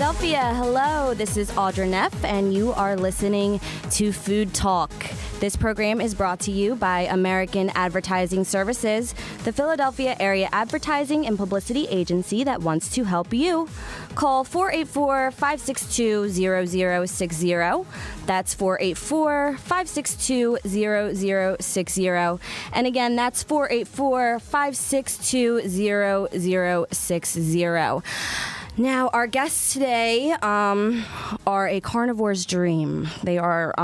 Philadelphia, hello. This is Audra Neff, and you are listening to Food Talk. This program is brought to you by American Advertising Services, the Philadelphia area advertising and publicity agency that wants to help you. Call 484-562-0060. That's 484-562-0060. And again, that's 484-562-0060. Now, our guests today are a carnivore's dream. They are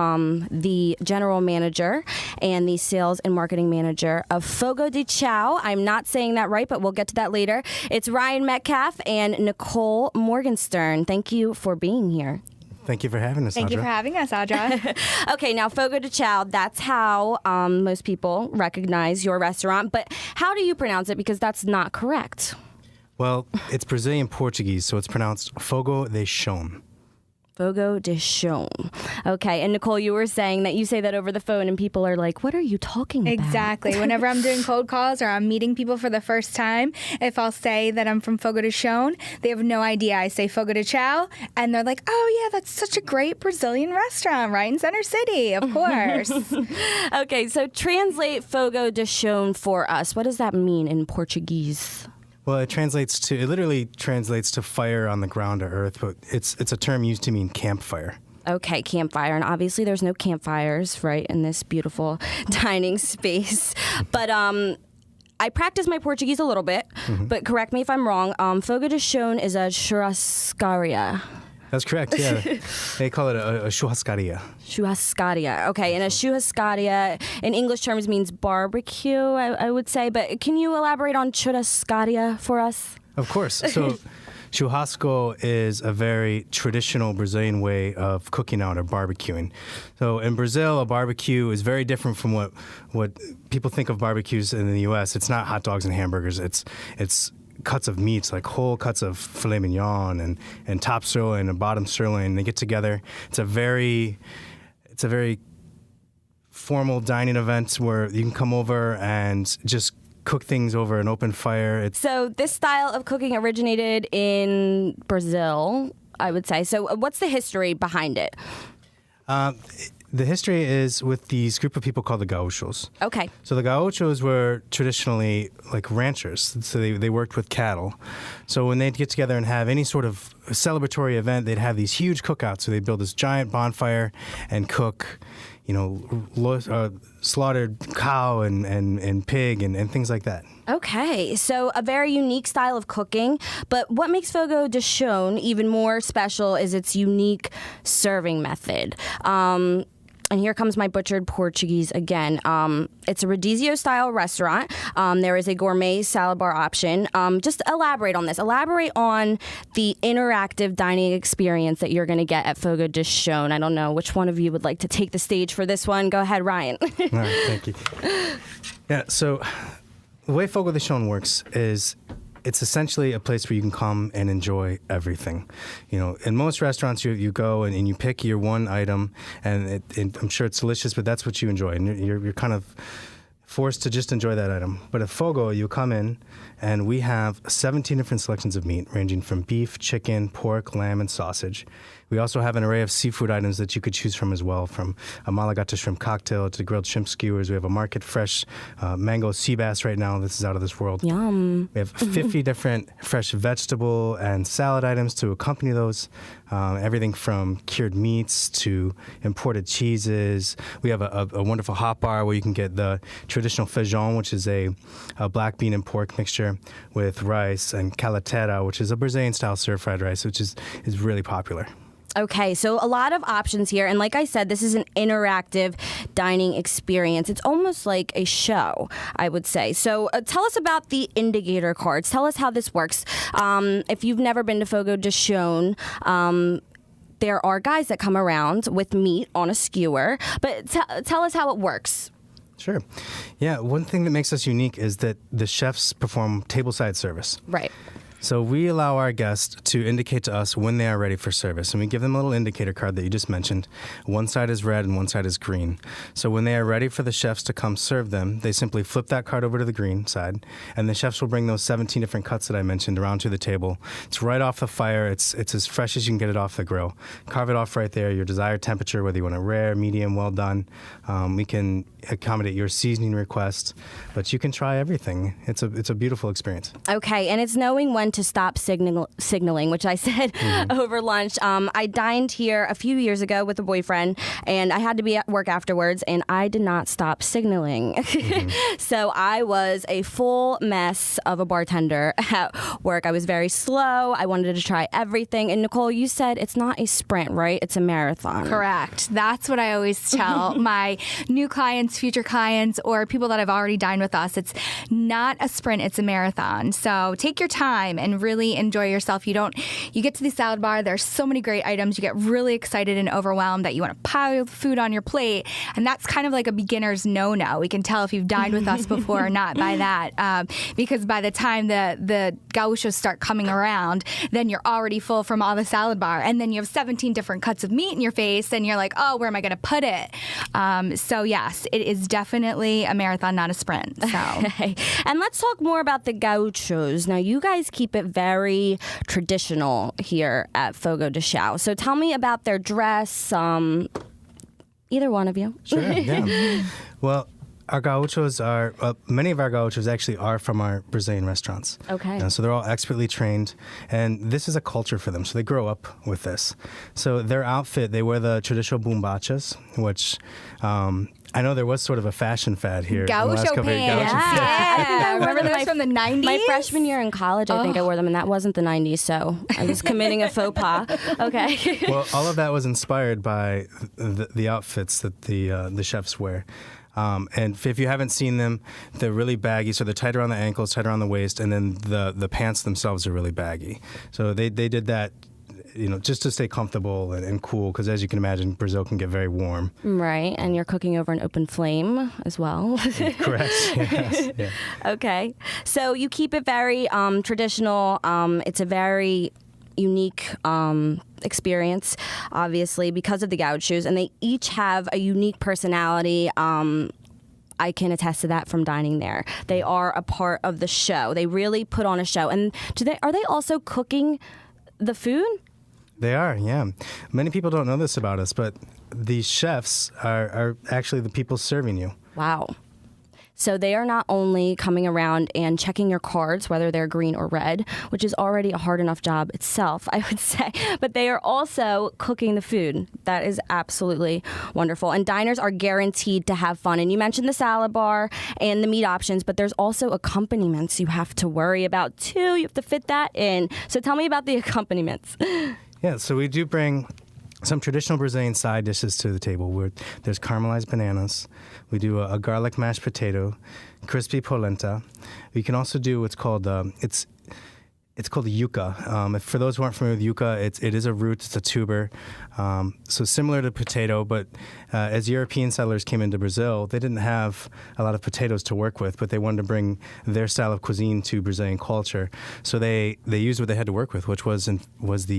the general manager and the sales and marketing manager of Fogo de Chao. I'm not saying that right, but we'll get to that later. It's Ryan Metcalf and Nicole Morgenstern. Thank you for being here. Thank you for having us, Thank you for having us, Audra. Okay, now Fogo de Chao, that's how most people recognize your restaurant. But how do you pronounce it? Because that's not correct. Well, it's Brazilian Portuguese, so it's pronounced Fogo de Chao. Fogo de Chao. Okay, and Nicole, you were saying that you say that over the phone and people are like, what are you talking about? Exactly. Whenever I'm doing cold calls or I'm meeting people for the first time, if I'll say that I'm from Fogo de Chao, they have no idea. I say Fogo de Chao, and they're like, oh yeah, that's such a great Brazilian restaurant right in Center City, of course. Okay, so translate Fogo de Chao for us. What does that mean in Portuguese? Well, it literally translates to fire on the ground or earth, but it's a term used to mean campfire. Okay, campfire. And obviously there's no campfires, right, in this beautiful dining space. But I practice my Portuguese a little bit, but correct me if I'm wrong. Fogo de Chao is a churrascaria. That's correct, yeah. They call it a churrascaria. Churrascaria. Okay, and a churrascaria in English terms means barbecue, I would say. But can you elaborate on churrascaria for us? Of course. So churrasco is a very traditional Brazilian way of cooking out or barbecuing. So in Brazil, a barbecue is very different from what people think of barbecues in the U.S. It's not hot dogs and hamburgers. It's cuts of meats, like whole cuts of filet mignon and top sirloin and bottom sirloin. They get together. It's a very formal dining event where you can come over and just cook things over an open fire. So this style of cooking originated in Brazil, I would say. So what's the history behind it? The history is with these group of people called the Gauchos. Okay. So the Gauchos were traditionally like ranchers, so they worked with cattle. So when they'd get together and have any sort of celebratory event, they'd have these huge cookouts. So they'd build this giant bonfire and cook, slaughtered cow and pig and things like that. Okay, so a very unique style of cooking, but what makes Fogo de Chao even more special is its unique serving method. And here comes my butchered Portuguese again. It's a rodizio-style restaurant. There is a gourmet salad bar option. Just elaborate on this. Elaborate on the interactive dining experience that you're going to get at Fogo de Chao. I don't know which one of you would like to take the stage for this one. Go ahead, Ryan. All right, thank you. Yeah, so the way Fogo de Chao works is it's essentially a place where you can come and enjoy everything. In most restaurants, you go and you pick your one item, and I'm sure it's delicious, but that's what you enjoy, and you're kind of forced to just enjoy that item. But at Fogo, you come in, and we have 17 different selections of meat, ranging from beef, chicken, pork, lamb, and sausage. We also have an array of seafood items that you could choose from as well, from a Malagata shrimp cocktail to grilled shrimp skewers. We have a market fresh mango sea bass right now. This is out of this world. Yum. We have 50 different fresh vegetable and salad items to accompany those. Everything from cured meats to imported cheeses. We have a wonderful hot bar where you can get the traditional feijão, which is a black bean and pork mixture with rice, and calateira, which is a Brazilian-style stir-fried rice, which is really popular. Okay, so a lot of options here. And like I said, this is an interactive dining experience. It's almost like a show, I would say. So tell us about the indicator cards. Tell us how this works. If you've never been to Fogo de Chao, there are guys that come around with meat on a skewer. But tell us how it works. Sure. Yeah, one thing that makes us unique is that the chefs perform tableside service. Right. So we allow our guests to indicate to us when they are ready for service. And we give them a little indicator card that you just mentioned. One side is red and one side is green. So when they are ready for the chefs to come serve them, they simply flip that card over to the green side. And the chefs will bring those 17 different cuts that I mentioned around to the table. It's right off the fire. It's as fresh as you can get it off the grill. Carve it off right there, your desired temperature, whether you want it rare, medium, well done. We can accommodate your seasoning request, but you can try everything. It's a beautiful experience. Okay, and it's knowing when to stop signaling, which I said over lunch. I dined here a few years ago with a boyfriend, and I had to be at work afterwards, and I did not stop signaling. So I was a full mess of a bartender at work. I was very slow. I wanted to try everything. And Nicole, you said it's not a sprint, right? It's a marathon. Correct. That's what I always tell my new clients, future clients, or people that have already dined with us. It's not a sprint, it's a marathon. So take your time and really enjoy yourself. You get to the salad bar, there's so many great items. You get really excited and overwhelmed that you want to pile food on your plate. And that's kind of like a beginner's no-no. We can tell if you've dined with us before or not by that. Because by the time the gauchos start coming around, then you're already full from all the salad bar. And then you have 17 different cuts of meat in your face and you're like, oh, where am I going to put it? So yes, it is definitely a marathon, not a sprint. So. And let's talk more about the gauchos. Now, you guys keep it very traditional here at Fogo de Chão. So tell me about their dress, either one of you. Sure, yeah. Well, our gauchos are, many of our gauchos actually are from our Brazilian restaurants. Okay. So they're all expertly trained, and this is a culture for them, so they grow up with this. So their outfit, they wear the traditional bombachas, which I know there was sort of a fashion fad here. Gaucho pants. Yeah. Remember those from the 90s? My freshman year in college, I think I wore them, and that wasn't the 90s, so I was committing a faux pas. Okay. Well, all of that was inspired by the outfits that the chefs wear. And if you haven't seen them, they're really baggy, so they're tight around the ankles, tight around the waist, and then the pants themselves are really baggy. So they did that, just to stay comfortable and cool, because as you can imagine, Brazil can get very warm. Right, and you're cooking over an open flame as well. Correct, yes. Yeah. Okay, so you keep it very traditional. It's a very unique experience, obviously, because of the gauchos, and they each have a unique personality. I can attest to that from dining there. They are a part of the show. They really put on a show. And are they also cooking the food? They are, yeah. Many people don't know this about us, but the chefs are actually the people serving you. Wow. So they are not only coming around and checking your cards, whether they're green or red, which is already a hard enough job itself, I would say, but they are also cooking the food. That is absolutely wonderful. And diners are guaranteed to have fun. And you mentioned the salad bar and the meat options, but there's also accompaniments you have to worry about too. You have to fit that in. So tell me about the accompaniments. Yeah, so we do bring some traditional Brazilian side dishes to the table where there's caramelized bananas. We do a garlic mashed potato, crispy polenta. We can also do what's called it's called yuca. For those who aren't familiar with yuca, it is a root, it's a tuber. So similar to potato, but as European settlers came into Brazil, they didn't have a lot of potatoes to work with, but they wanted to bring their style of cuisine to Brazilian culture. So they used what they had to work with, which was the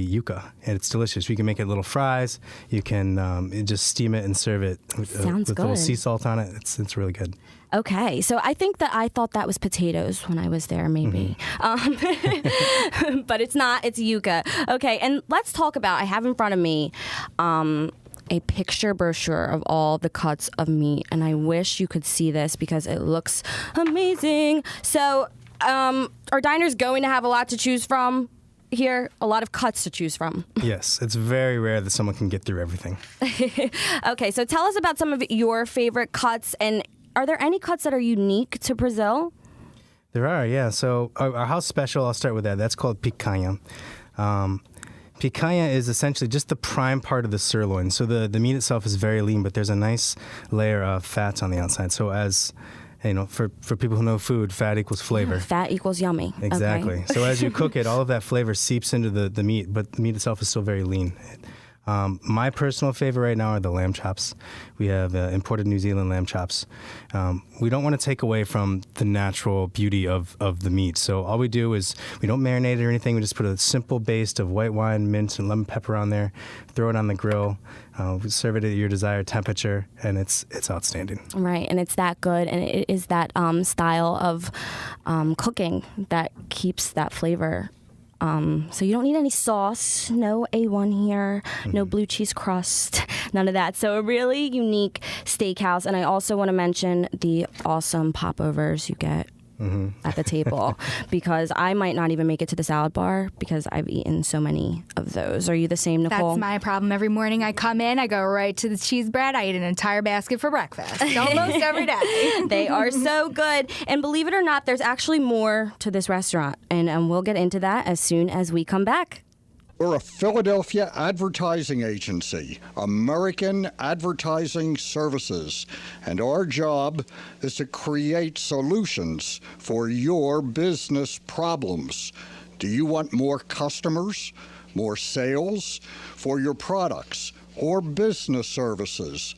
yuca. And it's delicious. You can make it little fries. You can just steam it and serve it with a little sea salt on it. It's really good. Okay, so I thought that was potatoes when I was there, maybe. But it's not, it's yuca. Okay, and let's talk about, I have in front of me a picture brochure of all the cuts of meat, and I wish you could see this because it looks amazing. So are diners going to have a lot to choose from here? A lot of cuts to choose from? Yes, it's very rare that someone can get through everything. Okay, so tell us about some of your favorite cuts, and are there any cuts that are unique to Brazil? There are, yeah. So our house special, I'll start with that. That's called picanha. Picanha is essentially just the prime part of the sirloin. So the meat itself is very lean, but there's a nice layer of fats on the outside. So as for people who know food, fat equals flavor. Fat equals yummy. Exactly. Okay. So as you cook it, all of that flavor seeps into the meat, but the meat itself is still very lean. My personal favorite right now are the lamb chops. We have imported New Zealand lamb chops. We don't want to take away from the natural beauty of the meat. So all we do is we don't marinate it or anything. We just put a simple base of white wine, mint, and lemon pepper on there, throw it on the grill, we serve it at your desired temperature, and it's outstanding. Right, and it's that good, and it is that style of cooking that keeps that flavor. So you don't need any sauce, no A1 here, no blue cheese crust, none of that. So a really unique steakhouse. And I also want to mention the awesome popovers you get at the table, because I might not even make it to the salad bar because I've eaten so many of those. Are you the same, Nicole? That's my problem. Every morning I come in, I go right to the cheese bread. I eat an entire basket for breakfast, almost every day. They are so good. And believe it or not, there's actually more to this restaurant. And we'll get into that as soon as we come back. We're a Philadelphia advertising agency, American Advertising Services, and our job is to create solutions for your business problems. Do you want more customers, more sales for your products or business services?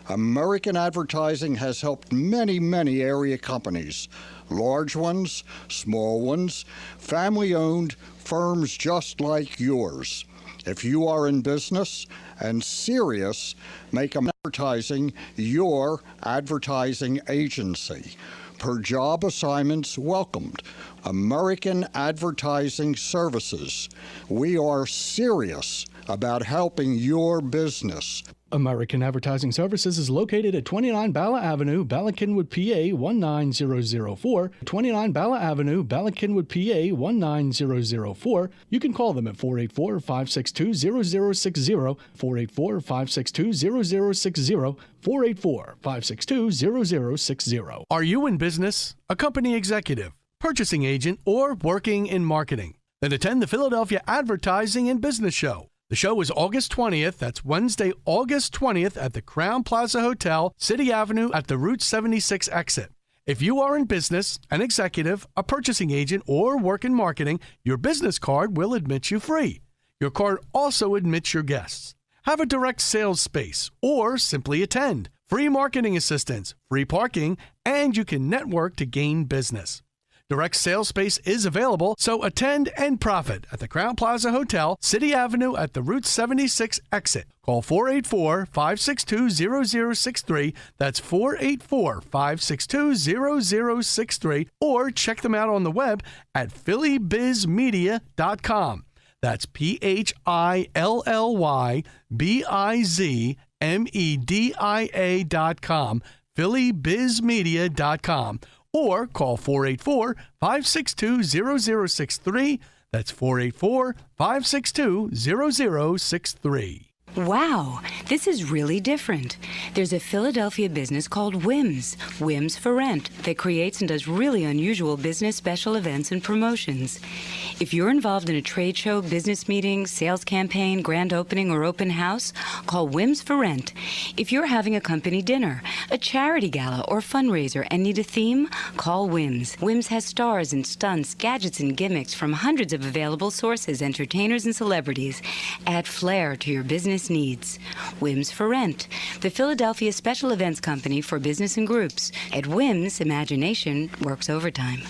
American Advertising has helped many, many area companies, large ones, small ones, family-owned firms just like yours. If you are in business and serious, make advertising your advertising agency. Per job assignments welcomed. American Advertising Services. We are serious about helping your business. American Advertising Services is located at 29 Bala Avenue, Bala Cynwyd, PA 19004. 29 Bala Avenue, Bala Cynwyd, PA 19004. You can call them at 484-562-0060, 484-562-0060, 484-562-0060. Are you in business, a company executive, purchasing agent, or working in marketing? Then attend the Philadelphia Advertising and Business Show. The show is August 20th. That's Wednesday, August 20th at the Crowne Plaza Hotel, City Avenue at the Route 76 exit. If you are in business, an executive, a purchasing agent, or work in marketing, your business card will admit you free. Your card also admits your guests. Have a direct sales space or simply attend. Free marketing assistance, free parking, and you can network to gain business. Direct sales space is available, so attend and profit at the Crowne Plaza Hotel, City Avenue at the Route 76 exit. Call 484-562-0063. That's 484-562-0063. Or check them out on the web at phillybizmedia.com. That's PHILLYBIZMEDIA.com, phillybizmedia.com. Or call 484-562-0063. That's 484-562-0063. Wow, this is really different. There's a Philadelphia business called Whims, Whims for Rent, that creates and does really unusual business special events and promotions. If you're involved in a trade show, business meeting, sales campaign, grand opening, or open house, call Whims for Rent. If you're having a company dinner, a charity gala, or fundraiser and need a theme, call Whims. Whims has stars and stunts, gadgets and gimmicks from hundreds of available sources, entertainers and celebrities. Add flair to your business needs. Whims for Rent, the Philadelphia special events company for business and groups. At Whims, imagination works overtime.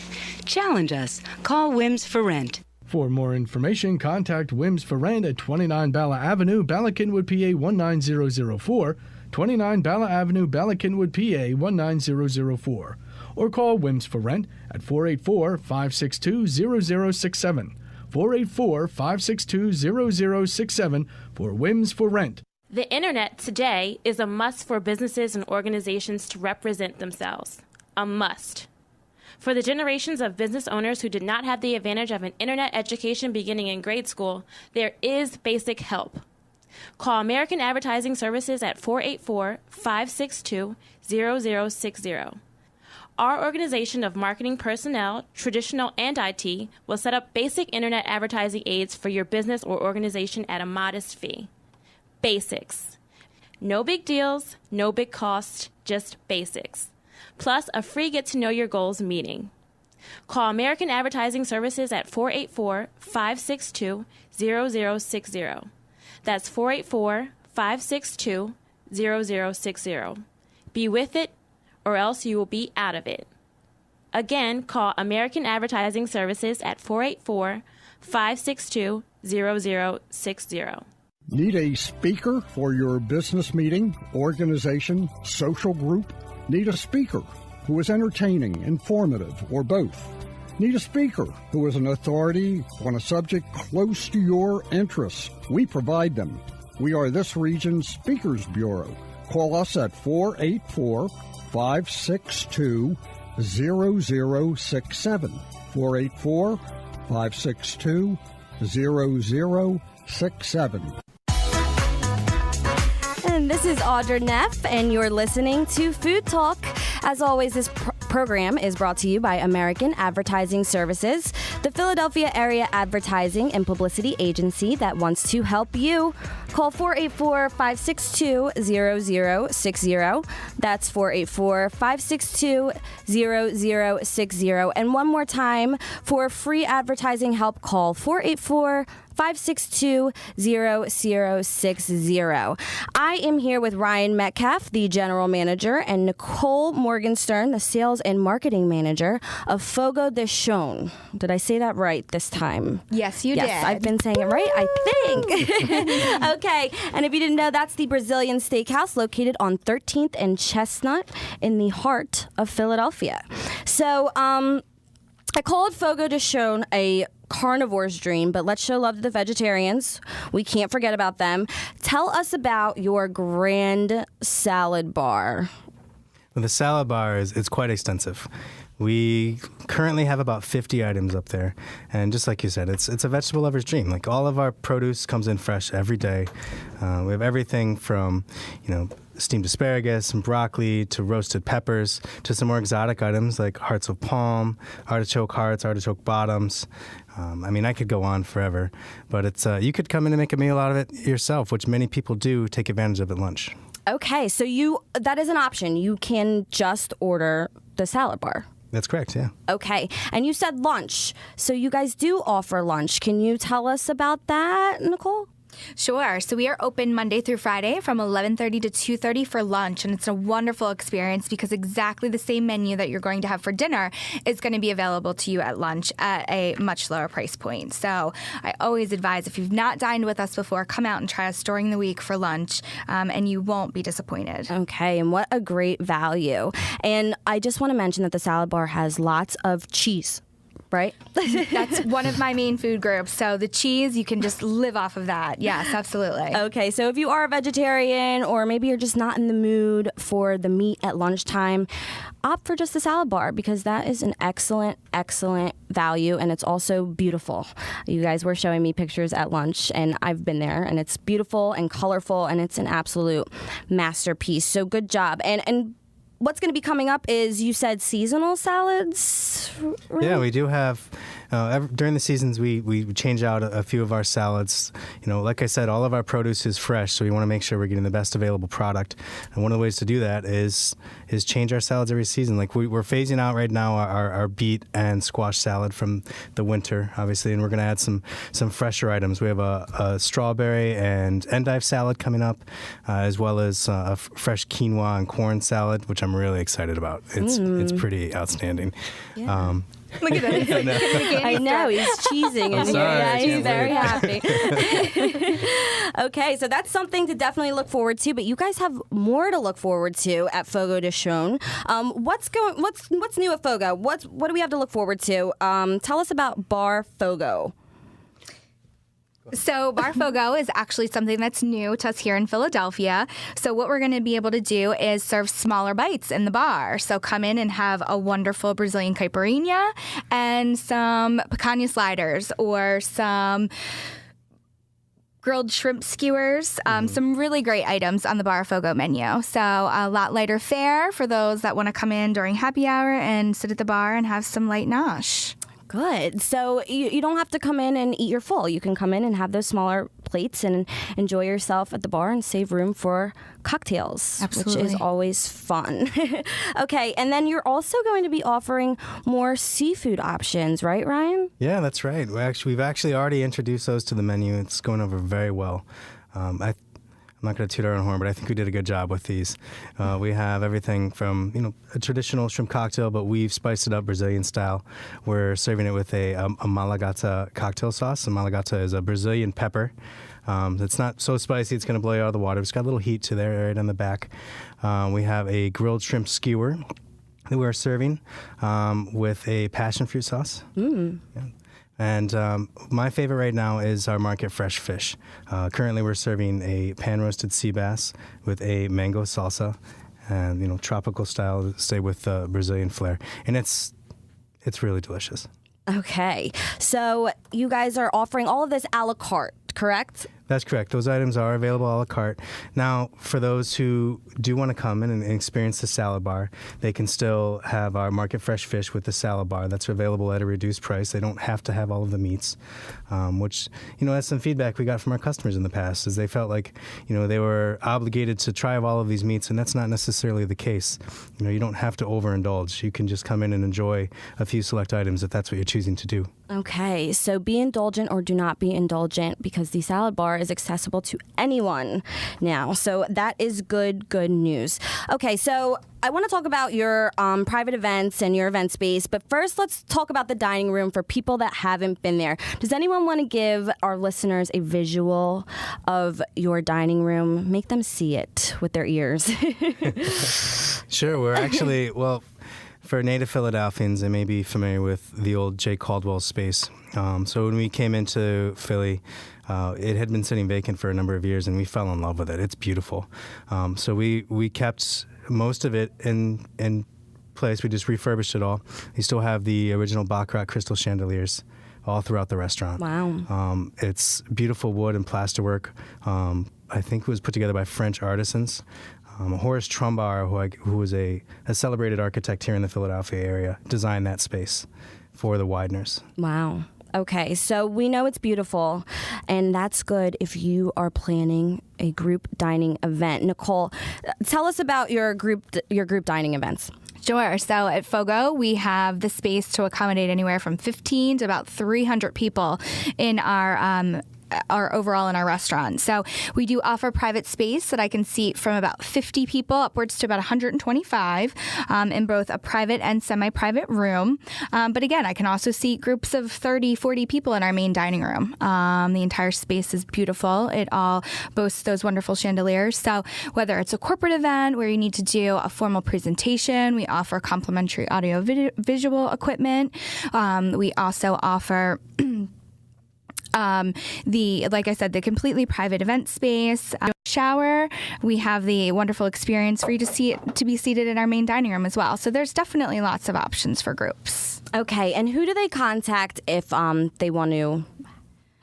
Challenge us. Call Whims for Rent. For more information, contact Whims for Rent at 29 Bala Avenue, Bala Cynwyd, PA 19004, 29 Bala Avenue, Bala Cynwyd, PA 19004, or call Whims for Rent at 484-562-0067. 484-562-0067 for Whims for Rent. The internet today is a must for businesses and organizations to represent themselves. A must. For the generations of business owners who did not have the advantage of an internet education beginning in grade school, there is basic help. Call American Advertising Services at 484-562-0060. Our organization of marketing personnel, traditional and IT, will set up basic internet advertising aids for your business or organization at a modest fee. Basics. No big deals, no big costs, just basics. Plus a free get to know your goals meeting. Call American Advertising Services at 484-562-0060. That's 484-562-0060. Be with it, or else you will be out of it. Again, call American Advertising Services at 484-562-0060. Need a speaker for your business meeting, organization, social group? Need a speaker who is entertaining, informative, or both? Need a speaker who is an authority on a subject close to your interests? We provide them. We are this region's Speakers Bureau. Call us at 484-562-0067. 484-562-0067. And this is Audra Neff, and you're listening to Food Talk. As always, this program is brought to you by American Advertising Services, the Philadelphia area advertising and publicity agency that wants to help you. Call 484-562-0060. That's 484-562-0060. And one more time, for free advertising help, call 484-562-0060. I am here with Ryan Metcalf, the general manager, and Nicole Morgenstern, the sales and marketing manager of Fogo de Chão. Did I say that right this time? Yes, you did. Yes, I've been saying it right, I think. Okay, and if you didn't know, that's the Brazilian Steakhouse located on 13th and Chestnut in the heart of Philadelphia. So, I called Fogo de Chão a carnivore's dream, but let's show love to the vegetarians. We can't forget about them. Tell us about your grand salad bar. Well, the salad bar it's quite extensive. We currently have about 50 items up there, and just like you said, it's a vegetable lover's dream. Like, all of our produce comes in fresh every day. We have everything from, steamed asparagus and broccoli to roasted peppers to some more exotic items like hearts of palm, artichoke hearts, artichoke bottoms. I could go on forever, but it's you could come in and make a meal out of it yourself, which many people do take advantage of at lunch. Okay, so that is an option. You can just order the salad bar. That's correct, yeah. Okay, and you said lunch, so you guys do offer lunch. Can you tell us about that, Nicole? Sure. So we are open Monday through Friday from 11:30 to 2:30 for lunch, and it's a wonderful experience because exactly the same menu that you're going to have for dinner is going to be available to you at lunch at a much lower price point. So I always advise, if you've not dined with us before, come out and try us during the week for lunch, and you won't be disappointed. Okay, and what a great value. And I just want to mention that the salad bar has lots of cheese. Right? That's one of my main food groups. So the cheese, you can just live off of that. Yes, absolutely. Okay, so if you are a vegetarian, or maybe you're just not in the mood for the meat at lunchtime, opt for just the salad bar, because that is an excellent, excellent value, and it's also beautiful. You guys were showing me pictures at lunch, and I've been there, and it's beautiful and colorful, and it's an absolute masterpiece. So good job. And what's going to be coming up is, you said, seasonal salads? Right? Yeah, we do have, during the seasons, we change out a few of our salads. Like I said, all of our produce is fresh, so we want to make sure we're getting the best available product. And one of the ways to do that is change our salads every season. Like, we're phasing out right now our beet and squash salad from the winter, obviously, and we're going to add some fresher items. We have a strawberry and endive salad coming up, as well as a fresh quinoa and corn salad, which I'm really excited about. It's pretty outstanding. Yeah. Look at that. It's like I know, he's cheesing. I'm sorry, Yeah, he's very wait. happy. Okay, so that's something to definitely look forward to, but you guys have more to look forward to at Fogo de Chão. What's new at Fogo? What do we have to look forward to? Tell us about Bar Fogo. So Bar Fogo is actually something that's new to us here in Philadelphia. So what we're going to be able to do is serve smaller bites in the bar. So come in and have a wonderful Brazilian caipirinha and some picanha sliders, or some grilled shrimp skewers, some really great items on the Bar Fogo menu. So a lot lighter fare for those that want to come in during happy hour and sit at the bar and have some light nosh. Good. So you don't have to come in and eat your full. You can come in and have those smaller plates and enjoy yourself at the bar and save room for cocktails, Absolutely. which is always fun. Okay, and then you're also going to be offering more seafood options, right, Ryan? Yeah, that's right. We've actually already introduced those to the menu. It's going over very well. I'm not going to toot our own horn, but I think we did a good job with these. We have everything from a traditional shrimp cocktail, but we've spiced it up Brazilian style. We're serving it with a Malagata cocktail sauce. A Malagata is a Brazilian pepper. It's not so spicy it's going to blow you out of the water. It's got a little heat to there right on the back. We have a grilled shrimp skewer that we're serving with a passion fruit sauce. Yeah. And my favorite right now is our market fresh fish. Currently, we're serving a pan-roasted sea bass with a mango salsa, and tropical style, stay with Brazilian flair, and it's really delicious. Okay, so you guys are offering all of this a la carte, correct? That's correct. Those items are available a la carte. Now, for those who do want to come in and experience the salad bar, they can still have our market fresh fish with the salad bar. That's available at a reduced price. They don't have to have all of the meats, which, that's some feedback we got from our customers in the past, is they felt like, they were obligated to try all of these meats, and that's not necessarily the case. You don't have to overindulge. You can just come in and enjoy a few select items if that's what you're choosing to do. Okay, so be indulgent or do not be indulgent, because the salad bar is accessible to anyone now. So that is good news. Okay, so I want to talk about your private events and your event space, but first let's talk about the dining room for people that haven't been there. Does anyone want to give our listeners a visual of your dining room? Make them see it with their ears. Sure, we're actually, for native Philadelphians, they may be familiar with the old J. Caldwell space. So when we came into Philly, it had been sitting vacant for a number of years, and we fell in love with it. It's beautiful. So we kept most of it in place. We just refurbished it all. We still have the original Baccarat crystal chandeliers all throughout the restaurant. Wow. It's beautiful wood and plasterwork. I think it was put together by French artisans. Horace Trumbar, who was a celebrated architect here in the Philadelphia area, designed that space for the Wideners. Wow. Okay, so we know it's beautiful, and that's good if you are planning a group dining event. Nicole, tell us about your group dining events. Sure. So at Fogo, we have the space to accommodate anywhere from 15 to about 300 people in our overall in our restaurant. So we do offer private space that I can seat from about 50 people upwards to about 125 in both a private and semi-private room. But again, I can also seat groups of 30, 40 people in our main dining room. The entire space is beautiful. It all boasts those wonderful chandeliers. So whether it's a corporate event where you need to do a formal presentation, we offer complimentary audio visual equipment. We also offer like I said, the completely private event space, shower. We have the wonderful experience for you to be seated in our main dining room as well. So there's definitely lots of options for groups. Okay, and who do they contact if they want to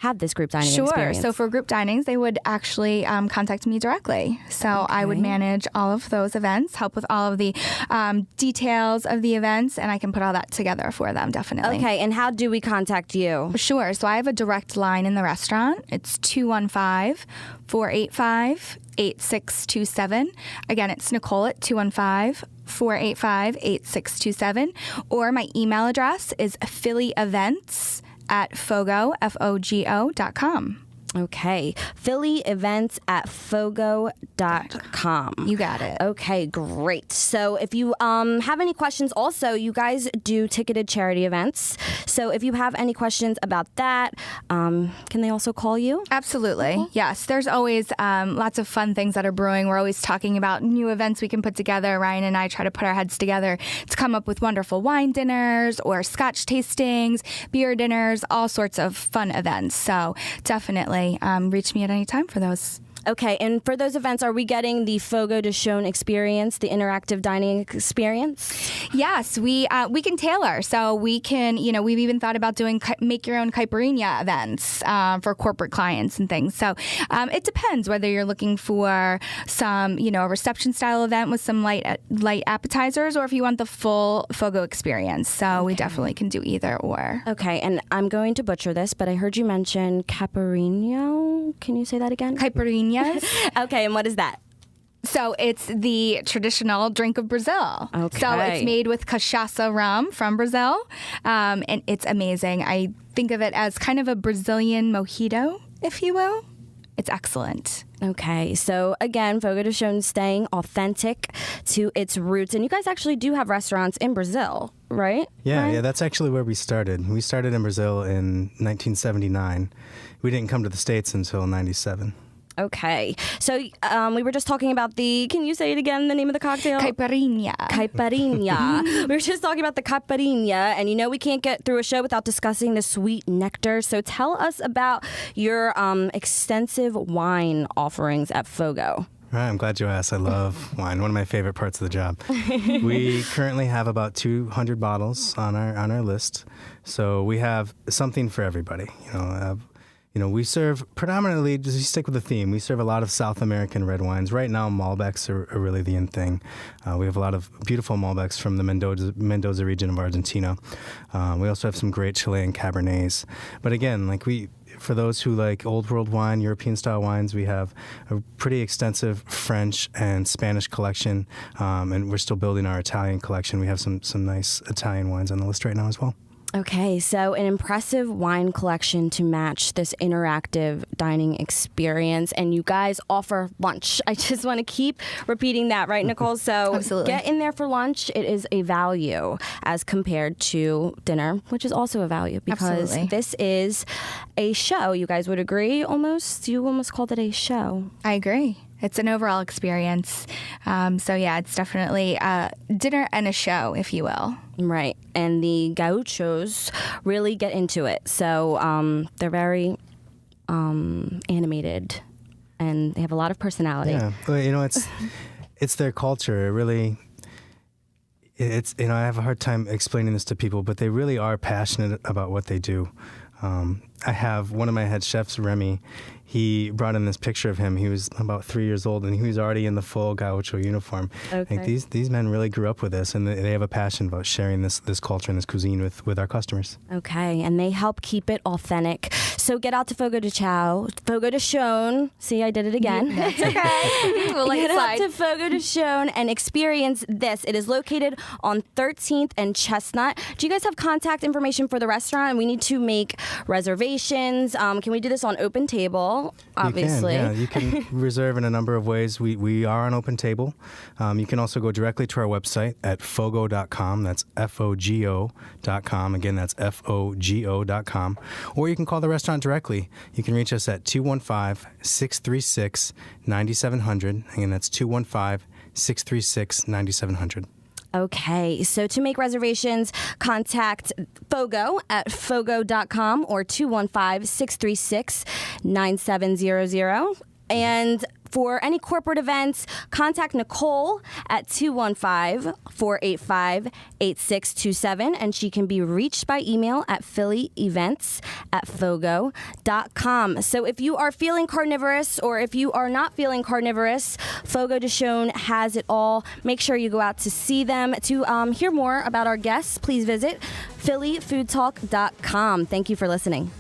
have this group dining experience? Sure. So for group dinings, they would actually contact me directly. So I would manage all of those events, help with all of the details of the events, and I can put all that together for them, definitely. Okay, and how do we contact you? Sure. So I have a direct line in the restaurant. It's 215-485-8627. Again, it's Nicole at 215-485-8627. Or my email address is phillyevents@fogo.com. Okay. phillyevents@fogo.com. You got it. Okay, great. So if you have any questions, also, you guys do ticketed charity events. So if you have any questions about that, can they also call you? Absolutely. Mm-hmm. Yes. There's always lots of fun things that are brewing. We're always talking about new events we can put together. Ryan and I try to put our heads together to come up with wonderful wine dinners or scotch tastings, beer dinners, all sorts of fun events. So definitely reach me at any time for those. Okay, and for those events, are we getting the Fogo de Chão experience, the interactive dining experience? Yes, we can tailor. So we can, we've even thought about doing make your own caipirinha events for corporate clients and things. So it depends whether you're looking for some, a reception style event with some light appetizers, or if you want the full Fogo experience. So we definitely can do either or. Okay, and I'm going to butcher this, but I heard you mention caipirinha. Can you say that again? Caipirinha. Okay, and what is that? So it's the traditional drink of Brazil. Okay. So it's made with cachaça rum from Brazil, and it's amazing. I think of it as kind of a Brazilian mojito, if you will. it's excellent. Okay, so again, Fogo de Chão staying authentic to its roots. And you guys actually do have restaurants in Brazil, right? Yeah, that's actually where we started. We started in Brazil in 1979. We didn't come to the States until 97. Okay, so we were just talking about can you say it again, the name of the cocktail? Caipirinha. Caipirinha. We were just talking about the caipirinha, and we can't get through a show without discussing the sweet nectar. So tell us about your extensive wine offerings at Fogo. Right, I'm glad you asked. I love wine. One of my favorite parts of the job. We currently have about 200 bottles on our list, so we have something for everybody. We serve predominantly, just stick with the theme, we serve a lot of South American red wines. Right now, Malbecs are really the in thing. We have a lot of beautiful Malbecs from the Mendoza region of Argentina. We also have some great Chilean Cabernets. But again, for those who like old world wine, European style wines, we have a pretty extensive French and Spanish collection, and we're still building our Italian collection. We have some nice Italian wines on the list right now as well. Okay, so an impressive wine collection to match this interactive dining experience, and you guys offer lunch. I just want to keep repeating that, right, Nicole? So Absolutely. Get in there for lunch. It is a value as compared to dinner, which is also a value because Absolutely. this is a show. You guys would agree almost? You almost called it a show. I agree. It's an overall experience. It's definitely a dinner and a show, if you will. Right. And the gauchos really get into it. So they're very animated and they have a lot of personality. Yeah. Well, it's their culture. It really, I have a hard time explaining this to people, but they really are passionate about what they do. I have one of my head chefs, Remy. He brought in this picture of him. He was about 3 years old, and he was already in the full gaucho uniform. Okay. These men really grew up with this, and they have a passion about sharing this culture and this cuisine with our customers. Okay, and they help keep it authentic. So get out to Fogo de Chão. See, I did it again. That's okay. We'll let Get it out slide. to Fogo de Chão and experience this. It is located on 13th and Chestnut. Do you guys have contact information for the restaurant? We need to make reservations. Can we do this on Open Table? Obviously. You can reserve in a number of ways. We are on Open Table. You can also go directly to our website at fogo.com. That's FOGO.com. Again, that's FOGO.com. Or you can call the restaurant directly. You can reach us at 215-636-9700. Again, that's 215-636-9700. Okay, so to make reservations, contact Fogo at fogo.com or 215-636-9700. And for any corporate events, contact Nicole at 215-485-8627, and she can be reached by email at phillyevents@fogo.com. So if you are feeling carnivorous or if you are not feeling carnivorous, Fogo de Chão has it all. Make sure you go out to see them. To hear more about our guests, please visit phillyfoodtalk.com. Thank you for listening.